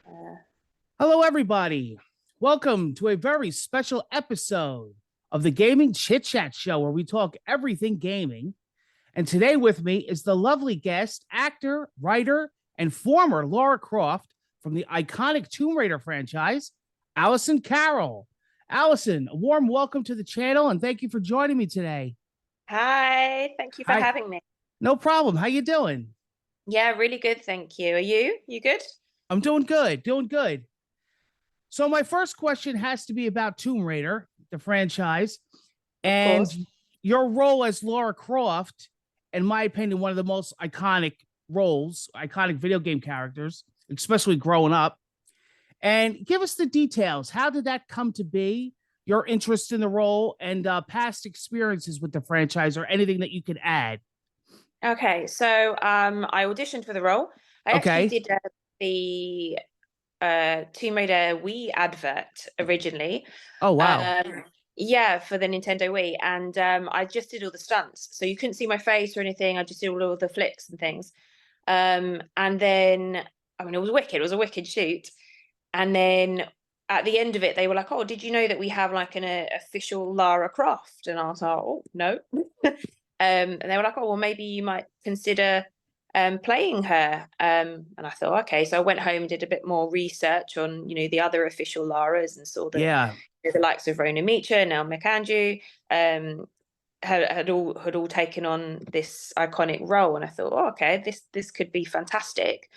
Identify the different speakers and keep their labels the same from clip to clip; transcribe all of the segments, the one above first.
Speaker 1: Uh,
Speaker 2: Hello, everybody. Welcome to a very special episode of the Gaming Chit Chat Show, where we talk everything gaming. And today with me is the lovely guest, actor, writer, and former Lara Croft from the iconic Tomb Raider franchise, Alison Carroll. Alison, a warm welcome to the channel, and thank you for joining me today.
Speaker 1: Hi, thank you for
Speaker 2: Hi,
Speaker 1: having me.
Speaker 2: no problem. How you doing?
Speaker 1: Yeah, really good, thank you. Are you? You good?
Speaker 2: I'm doing good, doing good. So my first question has to be about Tomb Raider, the franchise,
Speaker 1: Of
Speaker 2: and
Speaker 1: course.
Speaker 2: your role as Lara Croft, in my opinion, one of the most iconic roles, iconic video game characters, especially growing up. And give us the details. How did that come to be? Your interest in the role and past experiences with the franchise, or anything that you could add.
Speaker 1: Okay, so I auditioned for the role. I actually
Speaker 2: Okay.
Speaker 1: did the Tomb Raider Wii advert originally.
Speaker 2: Oh wow.
Speaker 1: Um, yeah, for the Nintendo Wii, and I just did all the stunts, so you couldn't see my face or anything. I just did all the flicks and things. And then, I mean, it was wicked. It was a wicked shoot. And then at the end of it, they were like, "Oh, did you know that we have like an official Lara Croft?" And I was like, "Oh, no." And they were like, "Oh, well, maybe you might consider playing her." And I thought, okay. So I went home, did a bit more research on, the other official Laras, and saw that
Speaker 2: Yeah.
Speaker 1: the likes of Rona Mitra, Nell McAndrew, had all taken on this iconic role. And I thought, oh, okay, this could be fantastic.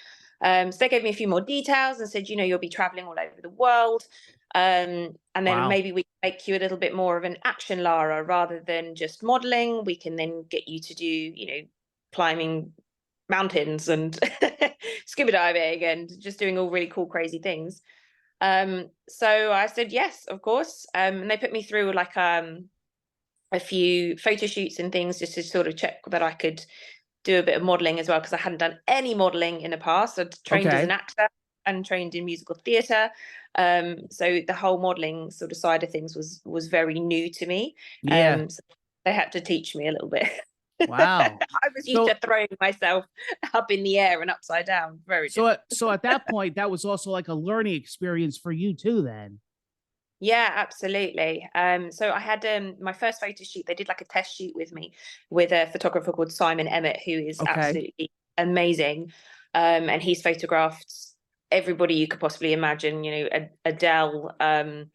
Speaker 1: So they gave me a few more details and said, you'll be traveling all over the world. And then
Speaker 2: Wow.
Speaker 1: maybe we can make you a little bit more of an action Lara rather than just modeling. We can then get you to do, climbing mountains and scuba diving and just doing all really cool, crazy things. So I said yes, of course. And they put me through like a few photo shoots and things just to sort of check that I could do a bit of modeling as well, because I hadn't done any modeling in the past. I'd trained as an
Speaker 2: Okay.
Speaker 1: actor and trained in musical theatre. So the whole modeling sort of side of things was very new to me.
Speaker 2: Yeah.
Speaker 1: So they had to teach me a little bit.
Speaker 2: Wow.
Speaker 1: I was used to
Speaker 2: So
Speaker 1: throwing myself up in the air and upside down. Very different.
Speaker 2: so at that point, that was also like a learning experience for you too. Then.
Speaker 1: Yeah, absolutely. So I had my first photo shoot. They did like a test shoot with me with a photographer called Simon Emmett, who is
Speaker 2: Okay.
Speaker 1: absolutely amazing. And he's photographed everybody you could possibly imagine, Adele, Kylie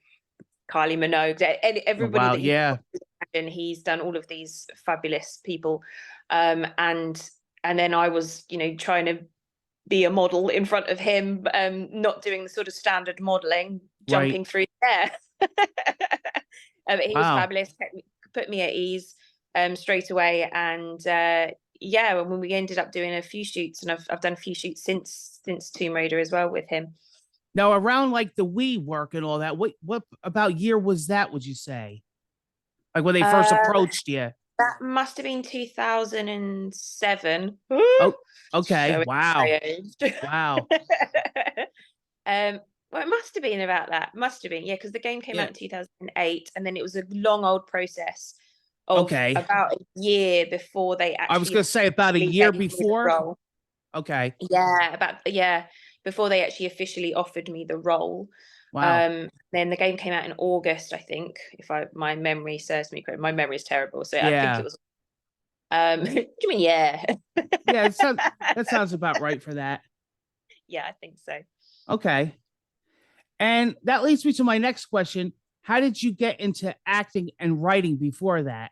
Speaker 1: Minogue,
Speaker 2: Oh,
Speaker 1: everybody
Speaker 2: wow.
Speaker 1: that you could
Speaker 2: Yeah.
Speaker 1: possibly imagine. He's done all of these fabulous people. And then I was, trying to be a model in front of him, not doing the sort of standard modeling,
Speaker 2: Right.
Speaker 1: jumping through the air. He was
Speaker 2: Wow.
Speaker 1: fabulous, put me at ease straight away. And yeah, when we ended up doing a few shoots, and I've done a few shoots since Tomb Raider as well with him.
Speaker 2: Now, around like the Wii work and all that, what about year was that? Would you say, like when they first
Speaker 1: Um,
Speaker 2: approached you?
Speaker 1: that must have been 2007.
Speaker 2: Oh, okay.
Speaker 1: Showing
Speaker 2: Wow.
Speaker 1: my age.
Speaker 2: Wow.
Speaker 1: Well, it must have been about that. Must have been, yeah, because the game came out
Speaker 2: Yeah.
Speaker 1: in 2008, and then it was a long old process of
Speaker 2: Okay.
Speaker 1: about a year before they
Speaker 2: I was
Speaker 1: actually
Speaker 2: gonna say about a
Speaker 1: officially
Speaker 2: year
Speaker 1: gave me the
Speaker 2: before.
Speaker 1: role.
Speaker 2: Okay.
Speaker 1: Yeah, before they actually officially offered me the role.
Speaker 2: Wow.
Speaker 1: Then the game came out in August, I think, if my memory serves me correct. My memory is terrible, so I think it
Speaker 2: Yeah.
Speaker 1: was. Give me yeah,
Speaker 2: Yeah. That sounds about right for that.
Speaker 1: yeah, I think so.
Speaker 2: Okay. And that leads me to my next question. How did you get into acting and writing before that?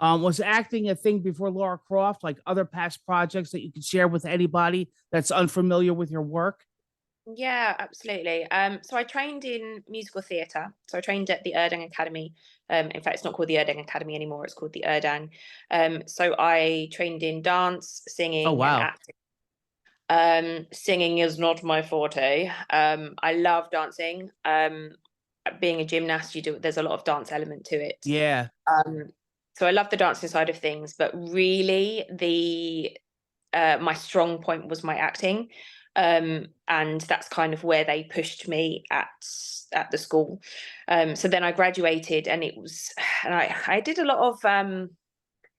Speaker 2: Was acting a thing before Lara Croft, like other past projects that you could share with anybody that's unfamiliar with your work?
Speaker 1: Yeah, absolutely. So I trained in musical theatre. So I trained at the Erdang Academy. In fact, it's not called the Erdang Academy anymore. It's called the Erdang. So I trained in dance,
Speaker 2: Oh,
Speaker 1: singing, and
Speaker 2: wow.
Speaker 1: acting. Singing is not my forte. I love dancing. Being a gymnast, there's a lot of dance element to it.
Speaker 2: Yeah.
Speaker 1: Um, so I love the dancing side of things, but really the my strong point was my acting. And that's kind of where they pushed me at the school. So then I graduated, and and I did a lot of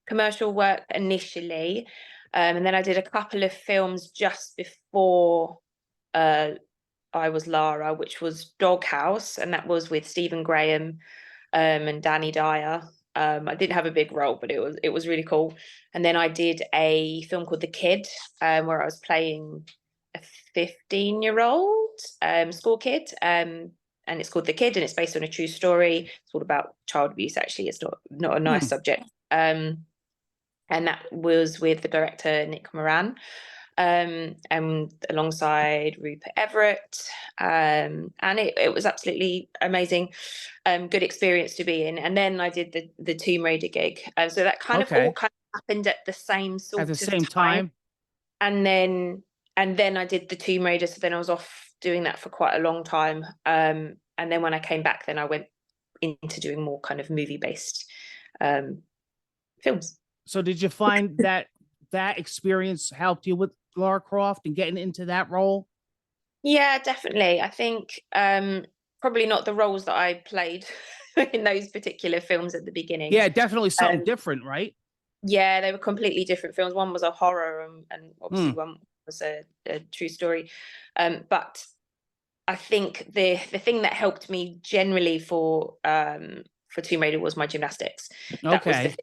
Speaker 1: commercial work initially, and then I did a couple of films just before uh, I was Lara, which was Doghouse, and that was with Stephen Graham and Danny Dyer. I didn't have a big role, but it was really cool. And then I did a film called The Kid, where I was playing a 15-year-old school kid. And it's called The Kid, and it's based on a true story. It's all about child abuse. Actually, it's not a nice subject. And that was with the director Nick Moran, and alongside Rupert Everett. And it was absolutely amazing, good experience to be in. And then I did the Tomb Raider gig. So that kind of all
Speaker 2: Okay.
Speaker 1: kind of happened at the same
Speaker 2: At the
Speaker 1: sort of
Speaker 2: same time.
Speaker 1: And then I did the Tomb Raider. So then I was off doing that for quite a long time. And then when I came back, then I went into doing more kind of movie-based films.
Speaker 2: So did you find that experience helped you with Lara Croft and getting into that role?
Speaker 1: Yeah, definitely. I think probably not the roles that I played in those particular films at the beginning.
Speaker 2: Yeah, definitely something
Speaker 1: Um,
Speaker 2: different, right?
Speaker 1: yeah, they were completely different films. One was a horror, and obviously
Speaker 2: Hmm.
Speaker 1: one was a true story. But I think the thing that helped me generally for Tomb Raider was my gymnastics. That was the
Speaker 2: Okay.
Speaker 1: thing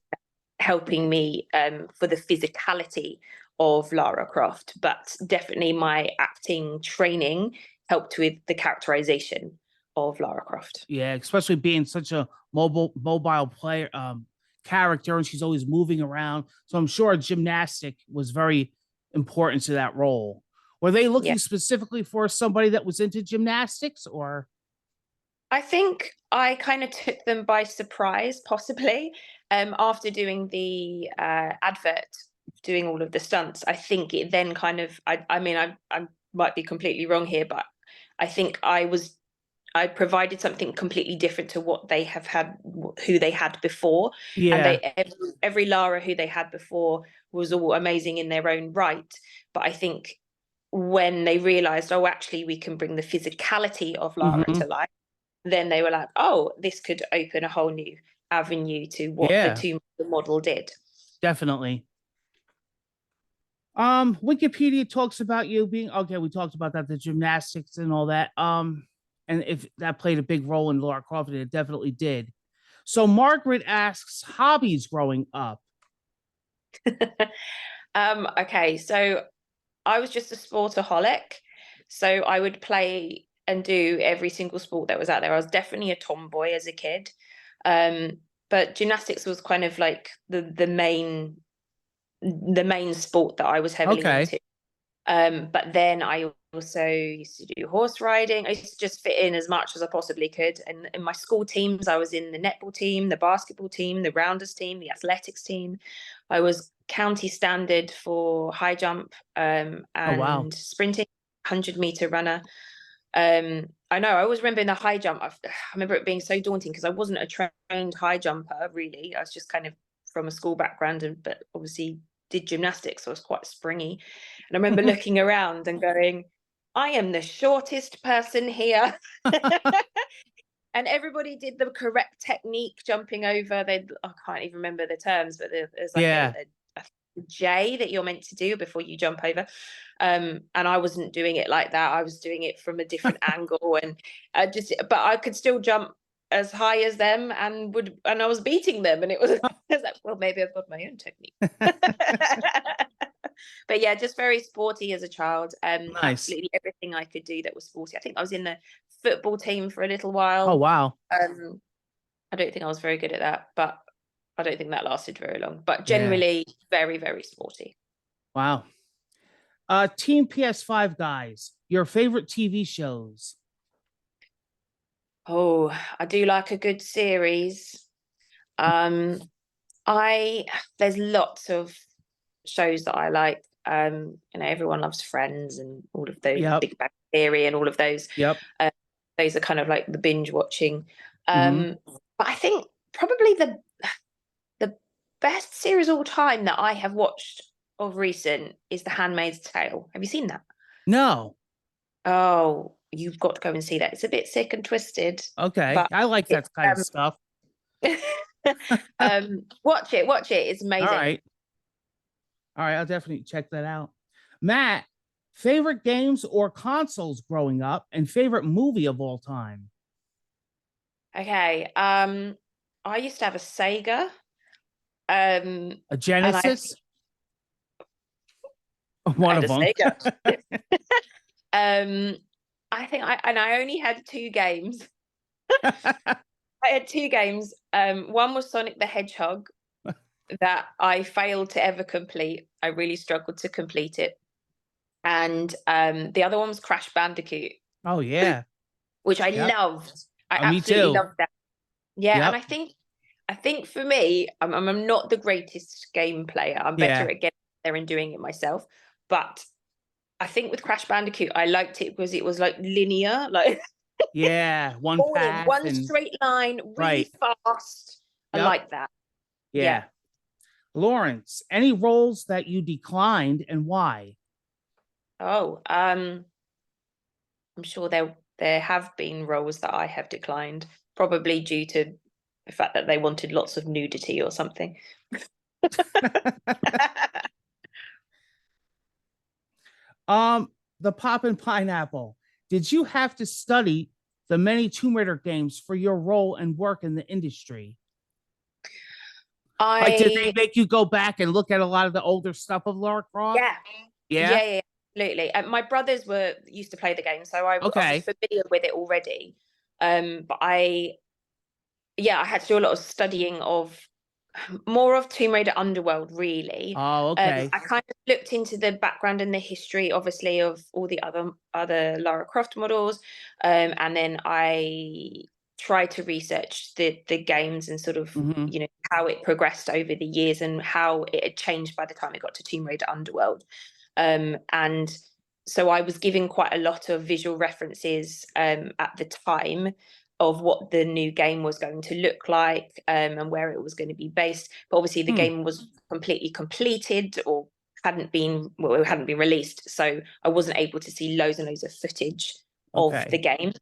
Speaker 1: helping me for the physicality of Lara Croft, but definitely my acting training helped with the characterization of Lara Croft.
Speaker 2: Yeah, especially being such a mobile player character, and she's always moving around. So I'm sure gymnastic was very important to that role. Were they
Speaker 1: Yeah.
Speaker 2: looking specifically for somebody that was into gymnastics, or?
Speaker 1: I think I kind of took them by surprise, possibly. After doing the advert, doing all of the stunts, I think it then kind of, I mean, I might be completely wrong here, but I think I provided something completely different to what they have had, who they had before. And
Speaker 2: Yeah.
Speaker 1: every Lara who they had before was all amazing in their own right. But I think when they realized, oh, actually, we can bring the physicality of Lara
Speaker 2: Hmm.
Speaker 1: to life, then they were like, oh, this could open a whole new avenue to what the
Speaker 2: Yeah,
Speaker 1: Tomb model did.
Speaker 2: definitely. Wikipedia talks about you being okay. We talked about that, the gymnastics and all that. And if that played a big role in Lara Croft, it definitely did. So Margaret asks hobbies growing up.
Speaker 1: Okay, so I was just a sportaholic. So I would play and do every single sport that was out there. I was definitely a tomboy as a kid. But gymnastics was kind of like the main sport that I was heavily
Speaker 2: Okay.
Speaker 1: into. But then I also used to do horse riding. I used to just fit in as much as I possibly could. And in my school teams, I was in the netball team, the basketball team, the rounders team, the athletics team. I was county standard for high jump
Speaker 2: Oh wow.
Speaker 1: and sprinting, 100-meter runner. I know, I always remember in the high jump, I remember it being so daunting because I wasn't a trained high jumper, really. I was just kind of from a school background, but obviously did gymnastics, so I was quite springy. And I remember looking around and going, I am the shortest person here. And everybody did the correct technique jumping over. I can't even remember the terms, but there's like
Speaker 2: Yeah.
Speaker 1: a J that you're meant to do before you jump over. And I wasn't doing it like that. I was doing it from a different angle, and but I could still jump as high as them, and I was beating them, and it was, I was like, well, maybe I've got my own technique. But yeah, just very sporty as a child.
Speaker 2: Nice.
Speaker 1: Absolutely everything I could do that was sporty. I think I was in the football team for a little
Speaker 2: Oh
Speaker 1: while.
Speaker 2: wow.
Speaker 1: I don't think I was very good at that, but I don't think that lasted very long. But
Speaker 2: Yeah.
Speaker 1: generally, very, very sporty.
Speaker 2: Wow. Team PS5 guys, your favorite TV shows.
Speaker 1: Oh, I do like a good series. Um, I There's lots of shows that I like. Everyone loves Friends and all of those,
Speaker 2: Yep.
Speaker 1: Big Bang Theory and all of those.
Speaker 2: Yep.
Speaker 1: Those are kind of like the binge watching.
Speaker 2: Hmm.
Speaker 1: But I think probably the best series all time that I have watched of recent is The Handmaid's Tale. Have you seen that?
Speaker 2: No.
Speaker 1: Oh, you've got to go and see that. It's a bit sick and twisted,
Speaker 2: Okay.
Speaker 1: but
Speaker 2: I like
Speaker 1: it's
Speaker 2: that kind of stuff.
Speaker 1: watch it, watch it. It's
Speaker 2: All
Speaker 1: amazing.
Speaker 2: right. All right. I'll definitely check that out. Matt, Favorite games or consoles growing up, and favorite movie of all time?
Speaker 1: Okay. I used to have a Sega. Um,
Speaker 2: A
Speaker 1: and I
Speaker 2: Genesis?
Speaker 1: I
Speaker 2: One
Speaker 1: had
Speaker 2: of
Speaker 1: a
Speaker 2: them.
Speaker 1: Sega. Um, I only had two games. I had two games. One was Sonic the Hedgehog that I failed to ever complete. I really struggled to complete it. And the other one was Crash Bandicoot,
Speaker 2: Oh yeah.
Speaker 1: which I
Speaker 2: Yep.
Speaker 1: loved. I
Speaker 2: Me
Speaker 1: absolutely
Speaker 2: too.
Speaker 1: loved that. Yeah, and
Speaker 2: Yep.
Speaker 1: I think for me, I'm not the greatest game player. I'm better
Speaker 2: Yeah.
Speaker 1: at getting there and doing it myself. But I think with Crash Bandicoot, I liked it because it was like linear, like
Speaker 2: Yeah. One
Speaker 1: all in
Speaker 2: path
Speaker 1: one
Speaker 2: and
Speaker 1: straight line, really
Speaker 2: right.
Speaker 1: fast. I
Speaker 2: Yep.
Speaker 1: like that. Yeah.
Speaker 2: Yeah. Lawrence, any roles that you declined and why?
Speaker 1: Oh, I'm sure there have been roles that I have declined, probably due to the fact that they wanted lots of nudity or something.
Speaker 2: um, the Pop and Pineapple. Did you have to study the many Tomb Raider games for your role and work in the industry? Like, did they
Speaker 1: I
Speaker 2: make you go back and look at a lot of the older stuff of Lara Croft?
Speaker 1: Yeah,
Speaker 2: Yeah.
Speaker 1: yeah, yeah, absolutely. My brothers were used to play the game, so I was
Speaker 2: Okay.
Speaker 1: familiar with it already. But I had to do a lot of studying of more of Tomb Raider Underworld, really.
Speaker 2: Oh, okay.
Speaker 1: I kind of looked into the background and the history, obviously, of all the other Lara Croft models, and then I tried to research the games and sort of
Speaker 2: Hmm.
Speaker 1: how it progressed over the years and how it had changed by the time it got to Tomb Raider Underworld, and so I was given quite a lot of visual references at the time of what the new game was going to look like, and where it was going to be based. But obviously, the
Speaker 2: Hmm.
Speaker 1: game was completely completed or it hadn't been released, so I wasn't able to see loads and loads of footage of the
Speaker 2: Okay.
Speaker 1: game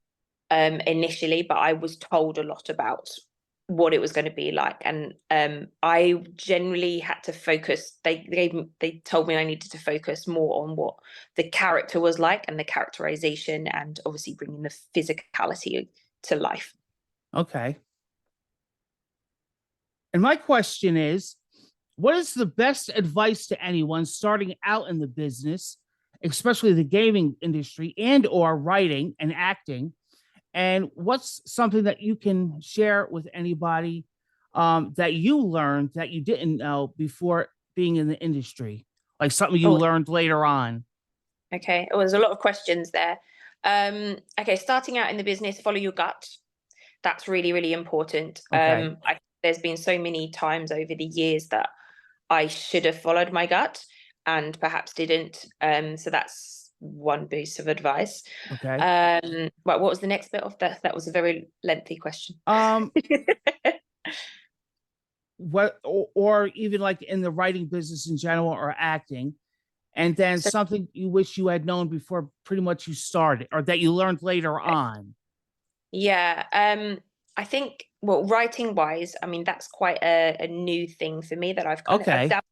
Speaker 1: initially. But I was told a lot about what it was going to be like, and I generally had to focus. They told me I needed to focus more on what the character was like and the characterization, and obviously bringing the physicality to life.
Speaker 2: Okay. And my question is, what is the best advice to anyone starting out in the business, especially the gaming industry and or writing and acting? And what's something that you can share with anybody that you learned that you didn't know before being in the industry? Like something you
Speaker 1: Oh,
Speaker 2: learned later on.
Speaker 1: okay. Oh, there's a lot of questions there. Okay, starting out in the business, follow your gut. That's really, really important.
Speaker 2: Okay.
Speaker 1: There's been so many times over the years that I should have followed my gut and perhaps didn't. So that's one piece of advice.
Speaker 2: Okay.
Speaker 1: What was the next bit of that? That was a very lengthy question.
Speaker 2: Um, what or even like in the writing business in general or acting, and then
Speaker 1: So
Speaker 2: something you wish you had known before pretty much you started or that you learned later on.
Speaker 1: yeah, I think, well, writing wise, I mean, that's quite a new thing for me that I've
Speaker 2: Okay.
Speaker 1: dabbled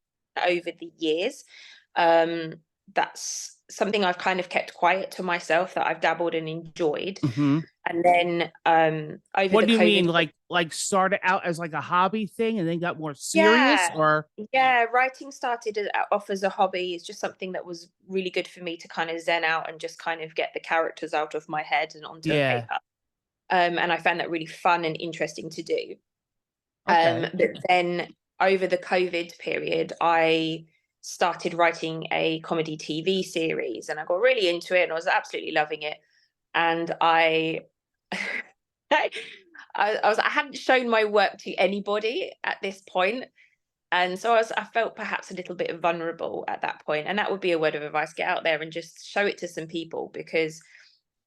Speaker 1: over the years. Um, that's something I've kind of kept quiet to myself that I've dabbled and enjoyed.
Speaker 2: Hmm.
Speaker 1: And then over
Speaker 2: What
Speaker 1: the
Speaker 2: do you mean?
Speaker 1: COVID,
Speaker 2: Like started out as like a hobby thing and then got more serious,
Speaker 1: yeah,
Speaker 2: or
Speaker 1: yeah, writing started off as a hobby. It's just something that was really good for me to kind of zen out and just kind of get the characters out of my head and onto a
Speaker 2: yeah.
Speaker 1: paper. And I found that really fun and interesting to do.
Speaker 2: Okay.
Speaker 1: But then over the COVID period, I started writing a comedy TV series and I got really into it and I was absolutely loving it. And I, I hadn't shown my work to anybody at this point. And so I felt perhaps a little bit vulnerable at that point. And that would be a word of advice: get out there and just show it to some people, because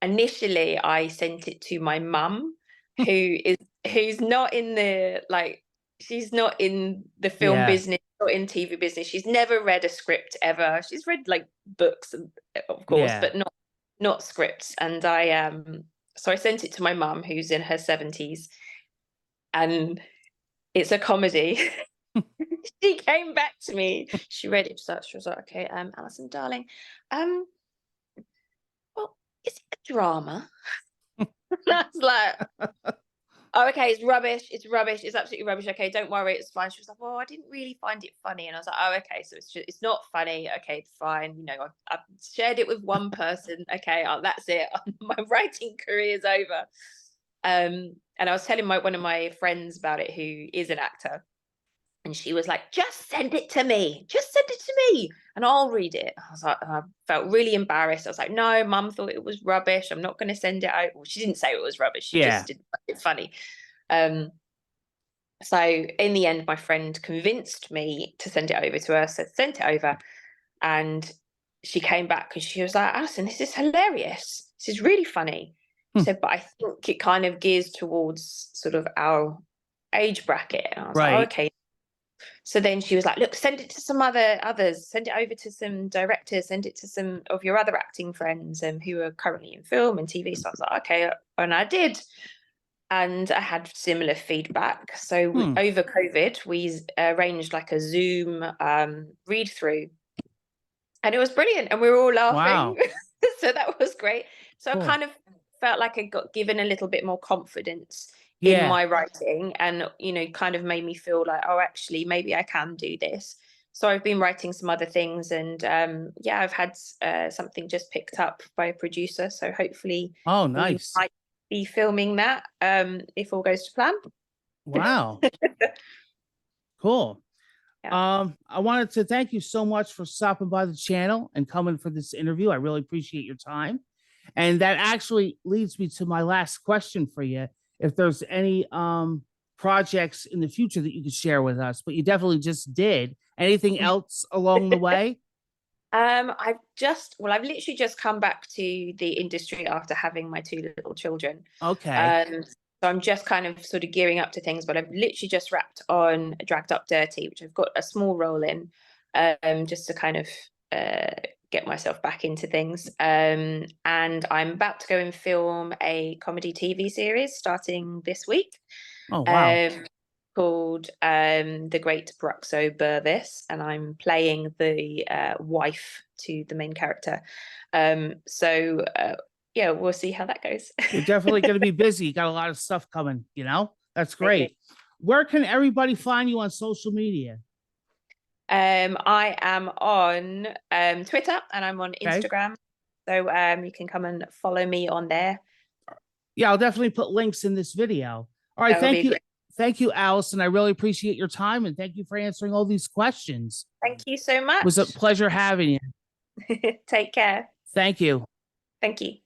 Speaker 1: initially I sent it to my mum, who is who's not in the like she's not in the film
Speaker 2: Yeah.
Speaker 1: business, not in TV business. She's never read a script ever. She's read like books, of course,
Speaker 2: Yeah.
Speaker 1: but not scripts. And so I sent it to my mum, who's in her 70s, and it's a comedy. She came back to me. She read it. She was like, okay, Alison, darling, um, drama. That's like, oh, okay, it's rubbish. It's rubbish. It's absolutely rubbish. Okay, don't worry, it's fine. She was like, well, I didn't really find it funny. And I was like, oh, okay, so it's not funny. Okay, fine. You know, I've shared it with one person. Okay, that's it. My writing career is over. And I was telling one of my friends about it, who is an actor. And she was like, just send it to me. Just send it to me and I'll read it. I was like, I felt really embarrassed. I was like, no, mum thought it was rubbish. I'm not going to send it out. Well, she didn't say it was rubbish. She just didn't find it funny. So in the end, my friend convinced me to send it over to her. So I sent it over and she came back and she was like, Alison, this is hilarious. This is really funny. She said, but I think it kind of gears towards sort of our age bracket. And I was like, oh, okay. So then she was like, look, send it to some others, send it over to some directors, send it to some of your other acting friends who are currently in film and TV. So I was like, okay. And I did. And I had similar feedback. So over COVID, we arranged like a Zoom read through. And it was brilliant. And we were all laughing. Wow. So that was great. So I kind of felt like I got given a little bit more confidence in my writing, and you know, kind of made me feel like, oh, actually maybe I can do this. So I've been writing some other things, and I've had something just picked up by a producer, so hopefully we might be filming that if all goes to plan.
Speaker 2: Wow. Cool. I wanted to thank you so much for stopping by the channel and coming for this interview. I really appreciate your time, and that actually leads me to my last question for you. If there's any projects in the future that you could share with us, but you definitely just did. Anything else along the way?
Speaker 1: I've literally just come back to the industry after having my 2 little children.
Speaker 2: Okay.
Speaker 1: So I'm just kind of sort of gearing up to things, but I've literally just wrapped on Dragged Up Dirty, which I've got a small role in, just to kind of get myself back into things. And I'm about to go and film a comedy TV series starting this week.
Speaker 2: Oh, wow.
Speaker 1: Called The Great Bruxo Burvis, and I'm playing the wife to the main character. We'll see how that goes.
Speaker 2: You're definitely going to be busy. You got a lot of stuff coming, you know? That's great. Where can everybody find you on social media?
Speaker 1: I am on Twitter and I'm on Instagram. So you can come and follow me on there.
Speaker 2: Yeah, I'll definitely put links in this video. All right, thank you. Thank you, Alison. I really appreciate your time, and thank you for answering all these questions.
Speaker 1: Thank you so much.
Speaker 2: It was a pleasure having you.
Speaker 1: Take care.
Speaker 2: Thank you.
Speaker 1: Thank you.